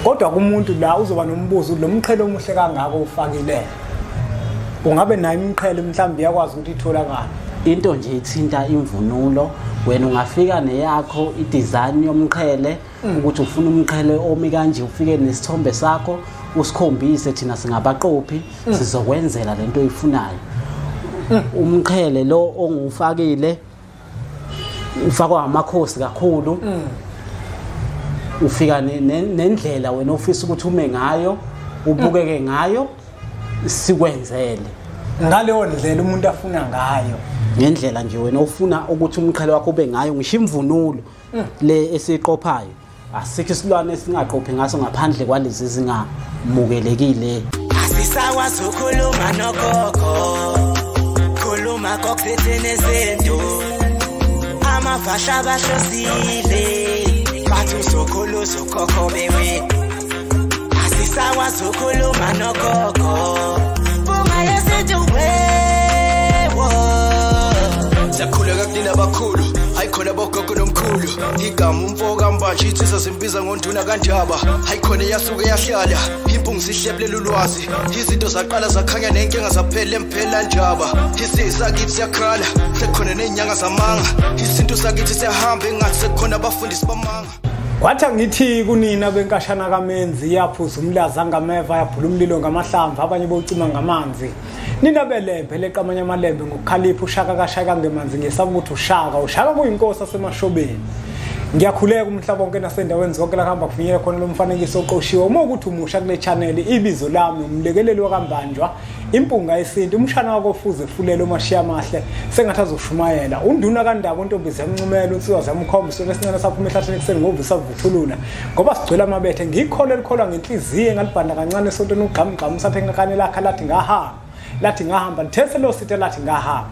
Kodwa kumuntu la uzoba nombuzo lo mqhele omuhle kangaka ufakile. Ungabe nayo imqhele mhlawumbe yakwazi ukuthi itholakala. Into nje ithinta imvunulo wena ungafika neyakho idesign yomqhele ukuthi ufuna umqhele omi kanje ufike nesithombe sakho usikhombise thina singabaqophi sizokwenzela lento oyifunayo. Umqhele lo ongufakile ufakwa amakhosi kakhulu. Ufika nendlela wena ofisa ukuthi ume ngayo ubukeke ngayo sikwenzele ngaleyo ndlela umuntu afuna ngayo ngendlela nje wena ufuna ukuthi umqhele wakho ube ngayo ngisho imvunulo le esiqophayo asikho isilwane esingaqophi ngaso ngaphandle kwalezi zingamukelekile. Asisakwazi ukukhuluma nogogo khuluma kokusethi nezinto amavasha abahlosile bathi usokhuluza ukhokho bewe. Asisakwazi ukukhuluma nogogo bunga yezinto wewo siyakhuleka kulina abakhulu hayikhona bogogo nomkhulu igama umfoka mbanje itsisa simbiza ngonduna kanjaba hayikhona yasuke yahlala impungu sihlephlela ulwazi izinto zaqala zakhanya nenkinga zaphela emphela njaba isisakithi siyakhala sekhona nenyanga zamanga izinto sakithi siyahamba engathi sekhona abafundisi bamanga. Kwathi ngithi kunina benkashana kaMenzi yaphuza umlaza ngameva yaphula umlilo ngamahlamvu abanye bocima ngamanzi. Nina belembe leqa amanye amalembe ngokukhalipha ushaka kashaka ngemanzi ngesabuthi ushaka kuyinkosi asemashobeni. Ngiyakhuleka umhlaba wonke nasendaweni zonke la hamba kufinyela khona lo mfanekiso oqoshiwe uma ukuthi umusha kule channel ibizo lami umlekeleli wakambanjwa impunga yesintu umshana wako fuze fulelo mashiya amahle sengathi azoshumayela unduna kaNdaba uNtombizi yamncumela uNsiwa zamkhombiso lesingana sapho ehlathini ekseni ngovusa vuthulula ngoba sigcwele amabethe ngikhole likholwa ngenhliziyo ngalibhanda kancane esontweni ugqamgqama usathe ngakane lakha lathi ngahamba lithese lo sithe lathi ngahamba.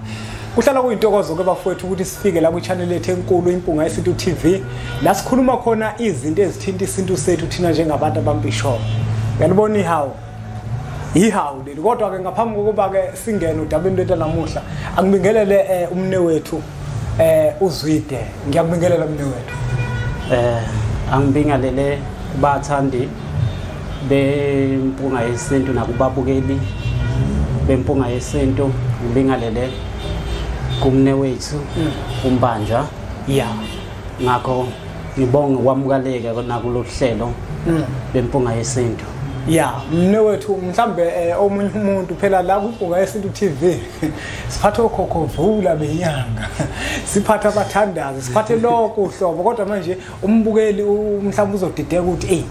Kuhlala kuyintokozo ke bafowethu ukuthi sifike la ku channel yethu enkulu impunga yesintu TV la sikhuluma khona izinto ezithinta isintu sethu thina njengabantu abambisho. Uyalibona ihawu leli kodwa ke ngaphambi kokuba ke singene udabeni lwethu namuhla angibingelele umne wethu uZwide. Ngiyakubingelela umne wethu. Angibingelele kubathandi bempunga yesintu nakubabukeli bempunga yesintu ngibingelele kumne wethu uMbanjwa ngakho ngibonga ukwamukeleka nakulo hlelo bempunga yesintu. Mne wethu mhlambe omunye umuntu phela la kuMpunga yesintu TV siphatha okhokho vula benyanga siphatha abathandazi siphathe lokho uhlobo kodwa manje umbukeli mhlawumbe uzodideka ukuthi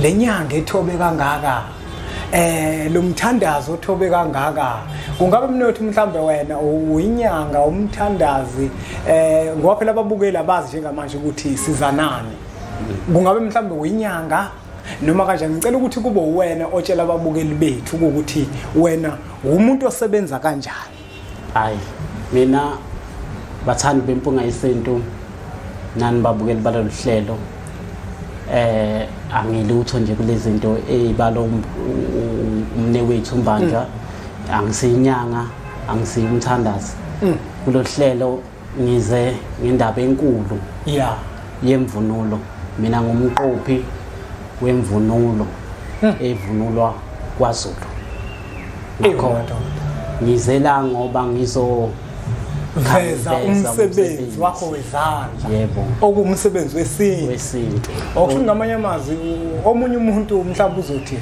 lenyanga ethobe kangaka lo mthandazo othobe kangaka kungabe mne wethu mhlambe wena uyinyanga umthandazi ngoba phela ababukeli abazi njengamanje ukuthi sizanani kungabe mhlambe uyinyanga noma kanjani ngicela ukuthi kube wena otshela ababukeli bethu ukuthi wena umuntu osebenza kanjani. Hayi mina bathandi bempunga yesintu nani babukeli balolu hlelo angilutho nje kulezi zinto ezibalo umne wethu uMbanjwa angisiyinyanga angisiyimthandazi kulolu hlelo ngize ngendaba enkulu yemvunulo mina ngumqophi wemvunulo evunulwa kwaZulu. Ngizela ngoba ngizoveza umsebenzi wakho wezandla. Yebo. Okumsebenzi wesintu. Okusho ngamanye amazwi omunye umuntu mhlawumbe uzothi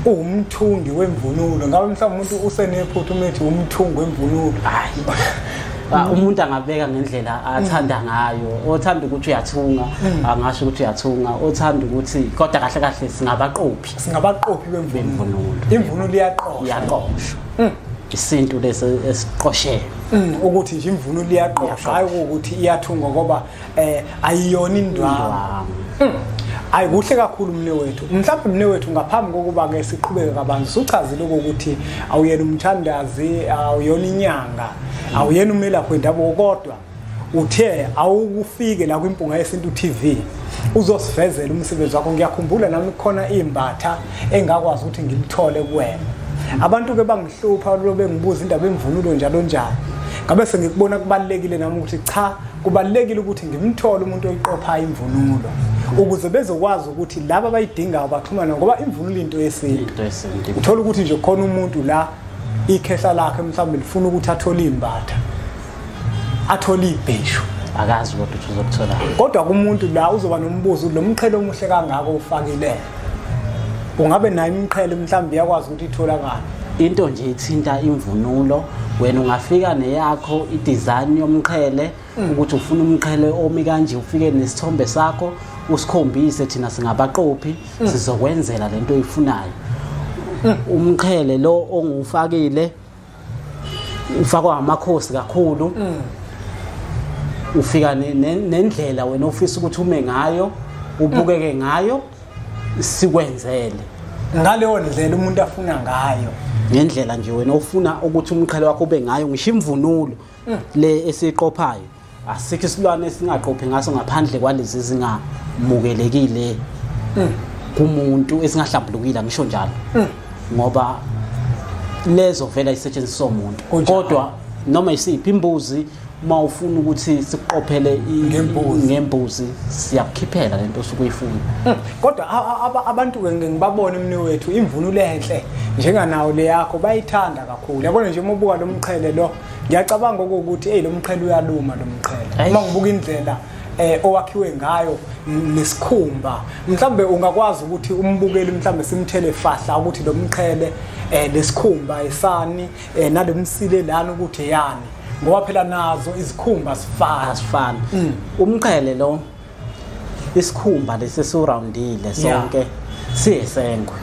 uwumthungi wemvunulo ngabe mhlawumbe umuntu usenephuthu umethi umthungi wemvunulo. Hayi. Umuntu angabeka ngendlela athanda ngayo othanda ukuthi uyathunga angasho ukuthi uyathunga othanda ukuthi kodwa kahle kahle singabaqophi bemvunulo. Imvunulo iyaqoshwa isintu lesi esiqoshelwe ukuthi nje imvunulo iyaqoshwa hayi ukuthi iyathunga ngoba ayiyona indwangu. Hayi kuhle kakhulu mne wethu mhlawumbe mne wethu ngaphambi kokuba ke siqhubeke kabanzi uchazile ukuthi awuyena umthandazi awuyona inyanga awuyena umela kwendaba kodwa uthe awukufike la kwiMpunga yesintu TV uzosivezela umsebenzi wakho. Ngiyakhumbula nami khona imbatha engakwazi ukuthi ngilithole kuwena abantu ke bangihlupha lo bengibuza indaba emvunulo njalo ngabe sengikubona kubalekile nami ukuthi cha kubalekile ukuthi ngimthole umuntu oyiqopha imvunulo ukuze bezokwazi ukuthi laba abayidingayo baxhumana ngoba imvunulo into yesintu uthola ukuthi nje khona umuntu la ikhehla lakhe mhlawumbe lifuna ukuthi athole imbatha athole ibheshu akazi ukuthi uzokuthola kodwa kumuntu la uzoba nombuzo lo mqhele omuhle kangaka ufakile ungabe nayo imqhele mhlawumbe yakwazi ukuthi itholakala into nje ithinta imvunulo wena ungafika neyakho idesign yomqhele ukuthi ufuna umqhele omi kanje ufike nesithombe sakho usikhombise thina singabaqophi sizokwenzela lento oyifunayo umqhele lo ongufakile ufakwa amakhosi kakhulu ufika nendlela wena ofisa ukuthi ume ngayo ubukeke ngayo sikwenzele ngaleyo ndlela umuntu afuna ngayo ngendlela nje wena ufuna ukuthi umqhele wakho ube ngayo ngisho imvunulo le esiqophayo asikho isilwane esingaqophi ngaso ngaphandle kwalezi zingamukelekile kumuntu esingahlambulukile ngisho njalo ngoba lezo vela isetshenziswa umuntu kodwa noma isiphi imbuzi uma ufuna ukuthi siqophele ngembuzi siyakukhiphela lento osukuyifuna kodwa abantu ngibabona emni wethu imvunulo enhle njenganawo le yakho bayithanda kakhulu yabona nje umobuka lo mqhele lo ngiyacabanga ukuthi lo mqhele uyaluma lo mqhele uma ngibuka indlela owakhiwe ngayo nesikhumba mhlambe ungakwazi ukuthi umbukeli mhlambe simthele fahla ukuthi lo mqhele lesikhumba isani nalomsile lana ukuthi yani ngoba phela nazo izikhumba sifana umqhele lo isikhumba lesi surroundile sonke siyesengwe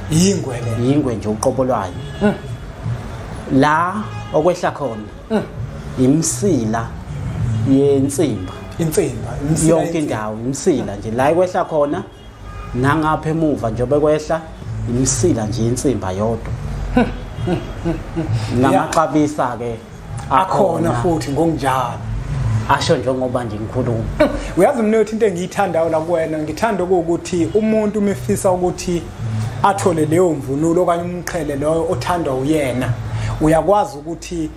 yingwe nje uqobo lwayo la okwehla khona imsila yensimba yonke indawo imsila nje la ekwehla khona nangapha emuva njengoba kwehla imsila nje insimba yodwa namaxabisa ke akhona futhi ngokunjalo asho njengoba nje ngikhuluma uyazi mina into engiyithandayo la kuwena ngithanda ukuthi umuntu umefisa ukuthi athole leyo mvunulo okanye umqhele loyo othandwa uyena uyakwazi ukuthi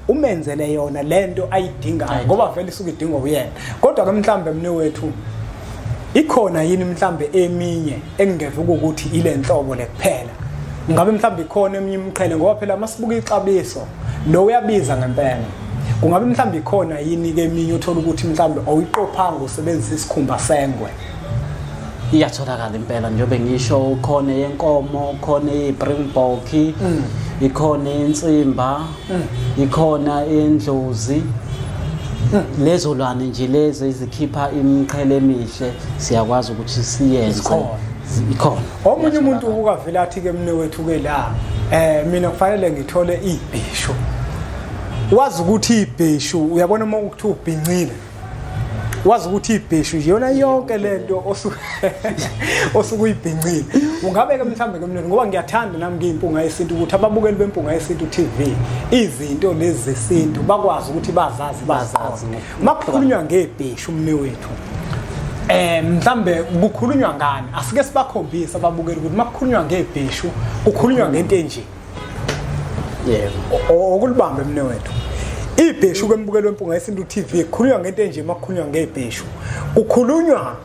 umenzele yona lento ayidingayo ngoba vele isuke idingwa uyena kodwa ke mhlambe mne wethu ikhona yini mhlambe eminye engingeve ukuthi ile nhlobo lekuphela ngabe mhlambe ikhona eminye imqhele ngoba phela masibuka ixabiso lo uyabiza ngempela kungabe mhlambe ikhona yini ke eminye uthola ukuthi mhlambe awuyiqophanga usebenzisa isikhumba sengwe iyatholakala impela njengoba ngisho khona yenkomo khona iBringbock ikhona insimba ikhona endlozi lezo lwane nje lezo izikhipha imqhele emihle siyakwazi ukuthi siyenze ikhona omunye umuntu ukavela athi ke mne wethu ke la mina kufanele ngithole ibheshu wazi ukuthi ibheshu uyabona uma ukuthi ubhincile wazi ukuthi ibheshu nje yona yonke lento osukuyibhincile ungabe ke mhlambe ke mna ngoba ngiyathanda nami ngiyimpunga yesintu ukuthi ababukeli bempunga yesintu TV izinto lezi zesintu bakwazi ukuthi bazazi makukhulunywa ngebheshu mne wethu mhlambe kukhulunywa ngani asike sibakhombisa ababukeli ukuthi makukhulunywa ngebheshu kukhulunywa ngento enje yebo okulibambe mne wethu ibheshu kwembukelo wempunga yesintu TV kukhulunywa ngento enje makukhulunywa ngebheshu kukhulunywa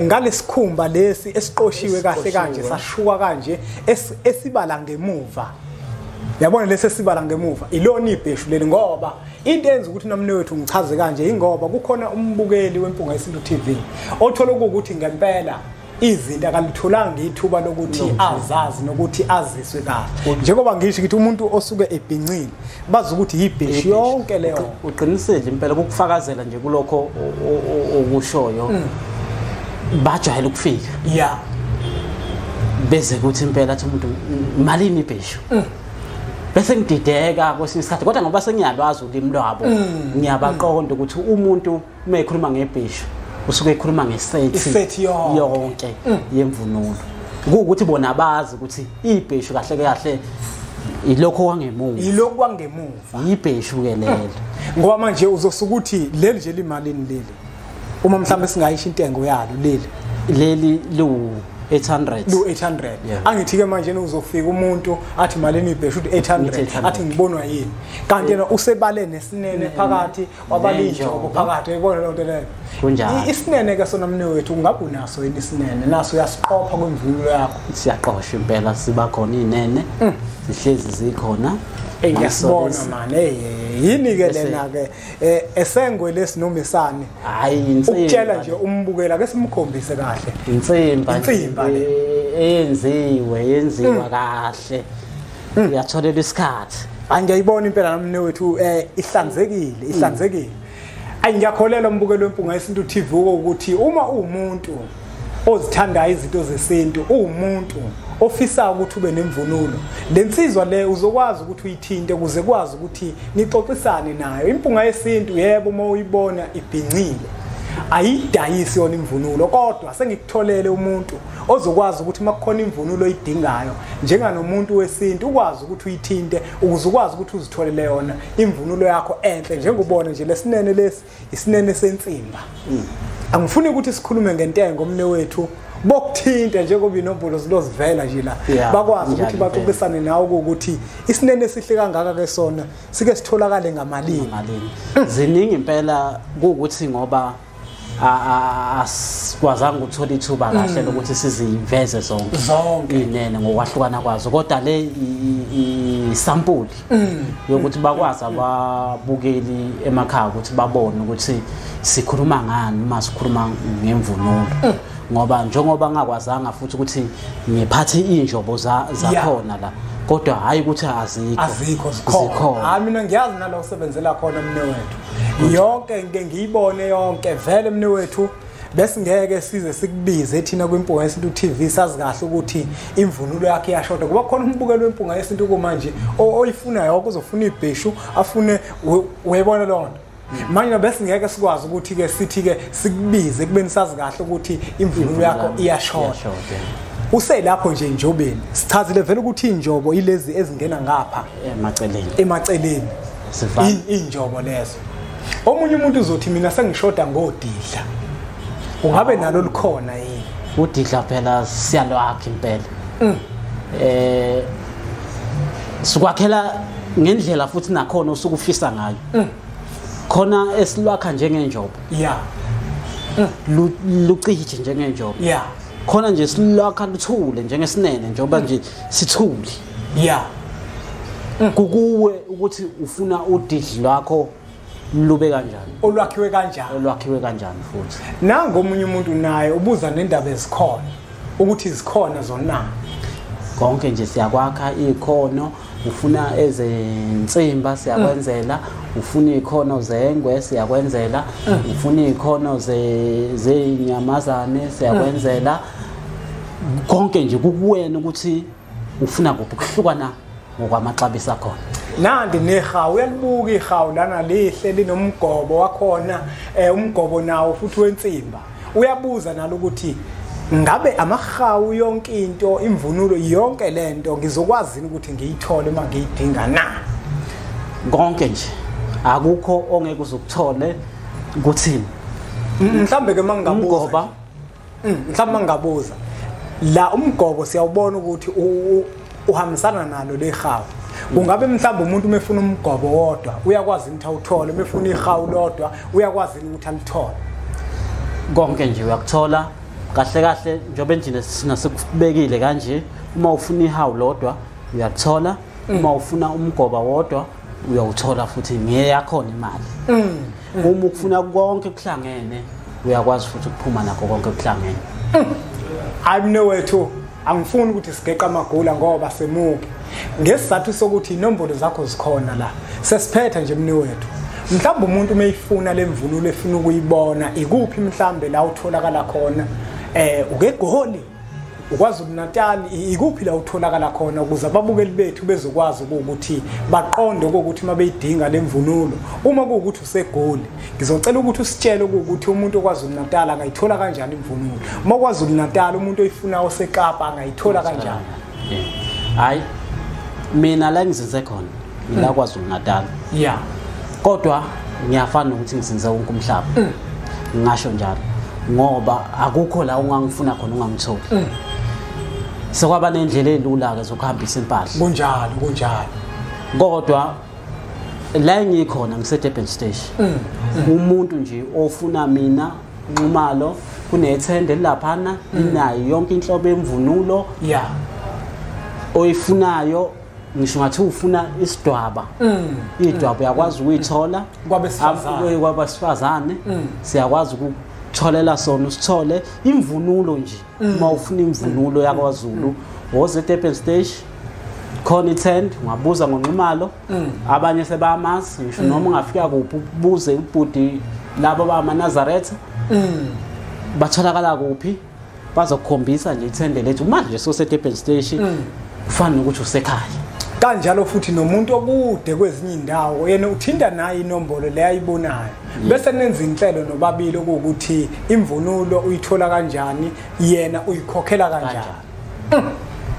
ngalesikhumba lesi esiqoshiwe kahle kanje sashuka kanje esibala ngemuva yabona lesi sibala ngemuva ilona ibheshu leli ngoba into enza ukuthi nomne wethu ngichaze kanje ingoba kukhona umbukeli wempunga yesintu TV othola ukuthi ngempela izinto akalitholanga ithuba lokuthi azazi nokuthi aziswe kahle njengoba ngisho ukuthi umuntu osuke ebhincile bazi ukuthi ibheshu yonke leyo uqinisele impela ukufakazela nje kulokho okushoyo bajwayele ukufika beze ukuthi impela athi umuntu malini ibheshu bese ngidideka kwesinye isikhathi kodwa ngoba sengiyalwazi ulimi lwabo ngiyabaqonda ukuthi umuntu uma ekhuluma ngebheshu usuke ekhuluma ngesethi yonke yemvunulo ukuthi bona bazi ukuthi ibheshu kahle kahle ilokho kwangemuva ibheshu ke lelo ngoba manje uzosuka ukuthi leli nje limalini leli uma mhlambe singayisho intengo yalo leli lu 800 angithi ke manje uzofika umuntu athi malini ibheshu uthi 800 athi ngibonwa yini kanti yena usebale nesinene phakathi wabalinjobo phakathi uyibona lonto leyo kunjalo isinene ke sona mnewethu ungabe unaso yini isinene naso uyasiqopha kwemvunulo yakho siyaqosha impela siba khona inene sihlezi zikhona ngiyasibona man yini ke lena ke esengwe lesinomesane hayi insimbi ukutshela nje umbukela ke simkhombise kahle insimba yenziwa kahle uyatholela isikhathi angiyayibona impela namnewethu ihlanzekile ngiyakholela umbukelo wempunga yesintu TV ukuthi uma umuntu ozithandayo izinto zesintu umuntu ofisa ukuthi ube nemvunulo lensizwa le uzokwazi ukuthi uyithinte kuze kwazi ukuthi nixoxisane nayo impunga yesintu yebo uma uyibona ibhincile ayidayisi yona imvunulo kodwa sengikutholele umuntu ozokwazi ukuthi makukhona imvunulo oyidingayo njenganomuntu wesintu ukwazi ukuthi uyithinte ukuze ukwazi ukuthi uzitholele yona imvunulo yakho enhle njengobona nje lesinene lesi isinene sensimba angifuni ukuthi sikhulume ngentengo mnewethu bokuthinta njengoba inombolo zilozivela nje la bakwazi ukuthi baxoxisane nawe ukuthi isinene sihle kangaka ke sona sike sitholakale ngamalini ziningi impela ukuthi ngoba asikwazanga ukuthola ithuba kahle lokuthi siziveze zonke inene ngokwahlukana kwazo kodwa le isampuli yokuthi bakwazi ababukeli emakhaya ukuthi babone ukuthi sikhuluma ngani uma sikhuluma ngemvunulo ngoba njengoba ngakwazanga futhi ukuthi ngiphathe injobo zakhona la kodwa hayi ukuthi azikho zikhona mina ngiyazi nalo usebenzela khona mnewethu yonke ngeke ngiyibone yonke vele mnewethu bese ngeke size sikubize thina kwimpunga yesintu TV sazi kahle ukuthi imvunulo yakhe iyashoda kuba khona umbukelo wempunga yesintu kumanje oyifuna yonke uzofuna ibheshu afune uyebona lonto manje bese ngeke sikwazi ukuthi ke sithi ke sikubize kubeni sazi kahle ukuthi imvunulo yakho iyashoda uselapho nje njobeni sichazile vele ukuthi injobo ilezi ezingena ngapha emaceleni injobo lezo omunye umuntu uzothi mina sengishoda ngodidla ungabe nalo likhona yini udidla phela siyalwakha impela sikwakhela ngendlela futhi nakhona usukufisa ngayo khona esilwakha njengenjobo lucije njengenjobo khona nje silwakha luthule njengesinene njengoba nje sithule kukuwe ukuthi ufuna udidli lwakho lube kanjani olwakhiwe kanjani futhi nango omunye umuntu naye ubuza nendaba ezikhona ukuthi izikhona zona konke nje siyakwakha ikhono ufuna ezensimba siyakwenzela ufuna ikhono zengwe siyakwenzela ufuna ikhono zenyamazane siyakwenzela konke nje kukuwena ukuthi ufuna kuphi kuhlukana ngokwamaxabiso akhona nandi nehawu uyalibuka ihawu lana lihle linomgobo wakhona umgobo nawo futhi wensimba uyabuza nalo ukuthi ngabe amahawu yonke into imvunulo yonke lento ngizokwazi ukuthi ngiyithole uma ngiyidinga na konke nje akukho ongeke uzokuthole kuthini mhlambe ke mangabuza mhlambe mangabuza la umgobo siyawubona ukuthi uhambisana nalo lehawu ungabe mhlawumbe umuntu umefuna umgobo wodwa uyakwazi ukuthi awuthole umefuna ihawu lodwa uyakwazi ukuthi alithole konke nje uyakuthola kahle kahle njobe njene sinasebekile kanje uma ufuna ihawu lodwa uyakuthola uma ufuna umgoba wodwa uyawuthola futhi ngeyakhona imali uma ufuna konke kuhlangene uyakwazi futhi ukuphuma nakho konke kuhlangene hayi mnewethu angifuni ukuthi sigeqa amagula ngoba semuke ngesizathu sokuthi inombolo zakho zikhona la sesiphetha nje mnewethu mhlawumbe umuntu umeyifuna lemvunulo efuna ukuyibona ikuphi mhlawumbe la utholakala khona ukeGoli uKwaZulu Natal ikuphi la utholakala khona ukuze ababukeli bethu bezokwazi ukuthi baqonde ukuthi mabeyidinga lemvunulo uma kuukuthi useGoli ngizocela ukuthi usitshele ukuthi umuntu oKwaZulu Natal angayithola kanjani imvunulo uma KwaZulu Natal umuntu oyifuna oseKapa angayithola kanjani hayi mina la ngizinze khona ngila KwaZulu Natal kodwa ngiyafana ukuthi ngizinze wonke umhlaba ngisho njalo ngoba akukho la ungangifuna khona ungangitholi sekwaba nendlela elula ke zokuhambisa impahla kunjalo kodwa La ngikhona ngise-Durban Station. Umuntu nje ofuna mina Nxumalo kunethende laphana inayo yonke inhlobo yemvunulo yeah oyifunayo ngisho ngathi ufuna isidwaba idwaba uyakwazi ukuyithola kwabesifazane siyakwazi ukutholela sona usithole imvunulo nje uma ufuna imvunulo yakwaZulu woze Durban Station khona ithend ungabuza ngoNxumalo abanye sebamazi ngisho noma ungafika kuphi ubuze ubhudi labo bamaNazaretha batholakala kuphi bazokukhombisa nje ithende lethu manje soseDurban Station kufanele ukuthi usekhaya kanjalo futhi nomuntu okude kwezinye indawo yena uthinta naye inombolo le ayibonayo bese nenza inhlelo nobabili ukuthi imvunulo uyithola kanjani yena uyikhokhela kanjani.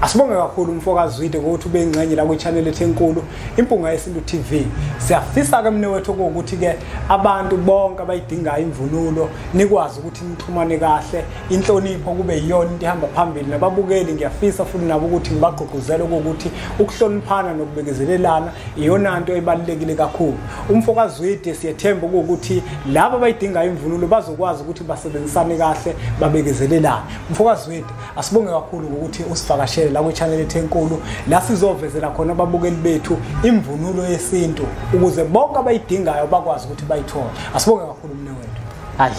Asibonge kakhulu umfokazi Zwide ukuthi ube ingcenye la kwi-channel ethu enkulu Impunga Yesintu TV. Siyafisa ke mnewethu ukuthi ke abantu bonke abayidingayo imvunulo nikwazi ukuthi nixhumane kahle inhlonipho kube yiyona into ihamba phambili nababukeli ngiyafisa futhi nabo ukuthi ngibagqugquzele ukuthi ukuhloniphana nokubekezelelana iyona into ebalulekile kakhulu. Umfokazi Zwide siyethemba ukuthi labo abayidingayo imvunulo bazokwazi ukuthi basebenzisane kahle babekezelelana. Umfokazi Zwide asibonge kakhulu ukuthi usivakashele la kwi-channel ethu enkulu la sizovezela khona ababukeli bethu imvunulo yesintu ukuze bonke abayidingayo bakwazi ukuthi bayithole. Asibonge kakhulu mnewethu. Hayi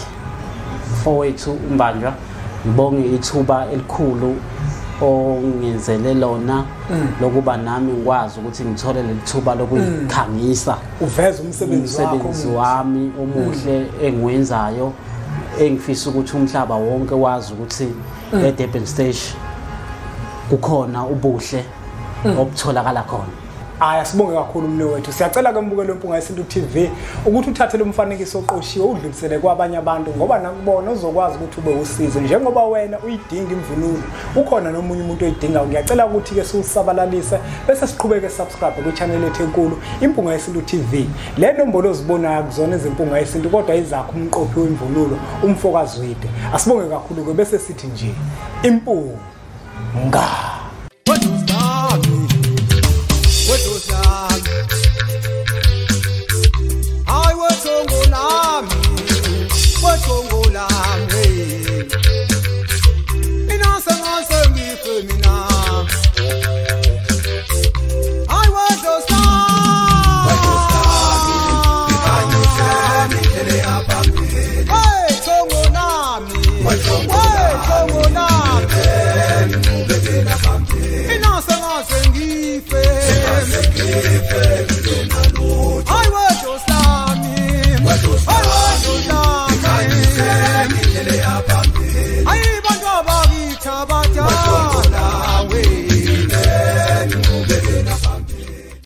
mfowethu Mbanjwa ngibonge ithuba elikhulu ongenzele lona lokuba nami ngikwazi ukuthi ngithole lethuba lokukhangisa uveza umsebenzi wami omuhle engiwenzayo engifisa ukuthi umhlaba wonke wazi ukuthi eDurban Station kukhona ubuhle obutholakala khona. Asibonge kakhulu mnewethu. Siyacela ke mbukelo Impunga Yesintu TV ukuthi uthathe lo mfanekiso oqoshiwe udlulisele kwabanye abantu ngoba nakubona uzokwazi ukuthi ube usizo njengoba wena uyidinga imvunulo ukhona nomunye umuntu oyidinga. Ngiyacela ukuthi ke sisabalalise bese siqhubeke subscribe kwi-channel ethu enkulu Impunga Yesintu TV. Le nombolo ozibonayo kuzona izimpunga yesintu kodwa izakho umqophi wemvunulo umfokazi Zwide. Asibonge kakhulu ke bese sithi nje impunga.